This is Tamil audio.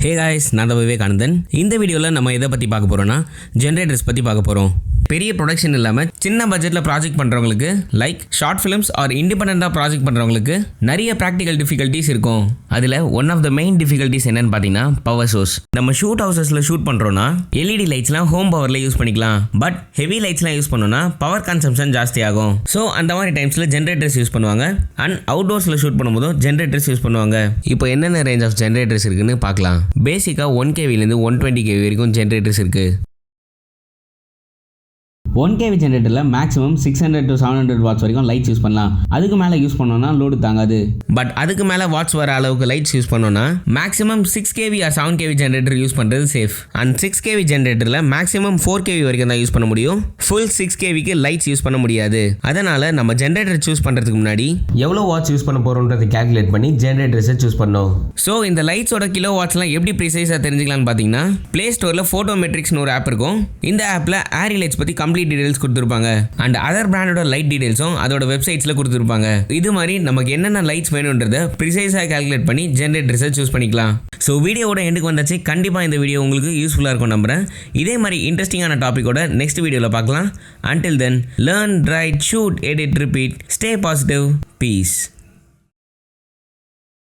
ஹே காய்ஸ், நான் தான் விவேகானந்தன். இந்த வீடியோவில் நம்ம எதை பற்றி பார்க்க போகிறோன்னா ஜென்ரேட்டர்ஸ் பற்றி பார்க்க போகிறோம். பெரிய ப்ரொடக்ஷன் இல்லாமல் சின்ன பட்ஜெட்டில் ப்ராஜெக்ட் பண்ணுறவங்களுக்கு, லைக் ஷார்ட் ஃபிலிம்ஸ் ஆர் இண்டிபெண்ட்டாக ப்ராஜெக்ட் பண்ணுறவங்களுக்கு நிறைய ப்ராக்டிக்கல் டிஃபிகல்ட்டிஸ் இருக்கும். அதில் one of the main difficulties என்னன்னு பார்த்தீங்கன்னா பவர் சோர்ஸ். நம்ம ஷூட் ஹவுசஸில் ஷூட் பண்ணுறோன்னா எல்இடி லைட்ஸ்லாம் ஹோம் பவரில் யூஸ் பண்ணிக்கலாம். பட் ஹெவி லைட்ஸ்லாம் யூஸ் பண்ணோன்னா பவர் கன்சம்ஷன் ஜாஸ்தி ஆகும். ஸோ அந்த மாதிரி டைம்ஸில் ஜென்ரேட்டர்ஸ் யூஸ் பண்ணுவாங்க. அண்ட் அவுட்டோர்ஸில் ஷூட் பண்ணும்போதும் ஜென்ரேட்டர்ஸ் யூஸ் பண்ணுவாங்க. இப்போ என்னென்ன ரேஞ்ச் ஆஃப் ஜென்ரேட்டர்ஸ் இருக்குன்னு பார்க்கலாம். பேசிக்காக 1 kVலேருந்து 120 kV வரைக்கும் ஜென்ரேட்டர்ஸ் இருக்குது. 1 kV ஜென்ரேட்டரில் மேக்ஸிமம் 600 to 700 வாட்ஸ் வரைக்கும் லைட்ஸ் யூஸ் பண்ணலாம். அதுக்கு மேலே யூஸ் பண்ணோன்னா லோடு தாங்காது. பட் அதுக்கு மேலே வாட்ஸ் வர அளவுக்கு லைட்ஸ் யூஸ் பண்ணோன்னா maximum 6 kV or 7 kV generator use பண்ணுறது சேஃப். அண்ட் 6 kV ஜென்ரேட்டரில் மேக்ஸிமம் 4 kV வரைக்கும் தான் யூஸ் பண்ண முடியும். ஃபுல் 6 kVக்கு லைட்ஸ் யூஸ் பண்ண முடியாது. அதனால் நம்ம ஜென்ரேட்டர் சூஸ் பண்ணுறதுக்கு முன்னாடி எவ்வளோ வாட்ஸ் யூஸ் பண்ண போகிறோன்றதை கேல்குலேட் பண்ணி ஜென்ரேட்டர்ஸை சூஸ் பண்ணோம். ஸோ இந்த லைட்ஸோட கிலோ வாட்ஸ்லாம் எப்படி ப்ரிசைஸாக தெரிஞ்சுக்கலான்னு பார்த்தீங்கன்னா, ப்ளே ஸ்டோரில் ஃபோட்டோமெட்ரிக்ஸ்னு ஒரு ஆப் இருக்கும். இந்த ஆப்பில் ஏரி லைட்ஸ் பற்றி கம்ப்ளீட் டீடைல்ஸ் கொடுத்துருப்பாங்க. அண்ட் அதர் பிராண்டோட லைட் டீடைல்ஸும் அதோட வெப்சைட்ஸில் கொடுத்துருப்பாங்க. இது மாதிரி நமக்கு என்னென்ன லைட்ஸ் வேணுன்றதை ப்ரிசைஸாக கால்குலேட் பண்ணி ஜென்ரேட்டர்ஸை சூஸ் பண்ணிக்கலாம். ஸோ வீடியோவோட எண்டுக்கு வந்தாச்சு. கண்டிப்பாக இந்த வீடியோ உங்களுக்கு யூஸ்ஃபுல்லாக இருக்கும் நம்புறேன். இதே மாதிரி இன்ட்ரெஸ்டிங்கான டாப்பிக்கோட நெக்ஸ்ட் வீடியோவில் பார்க்கலாம். Until then, learn, write, shoot, edit, repeat. Stay positive. Peace.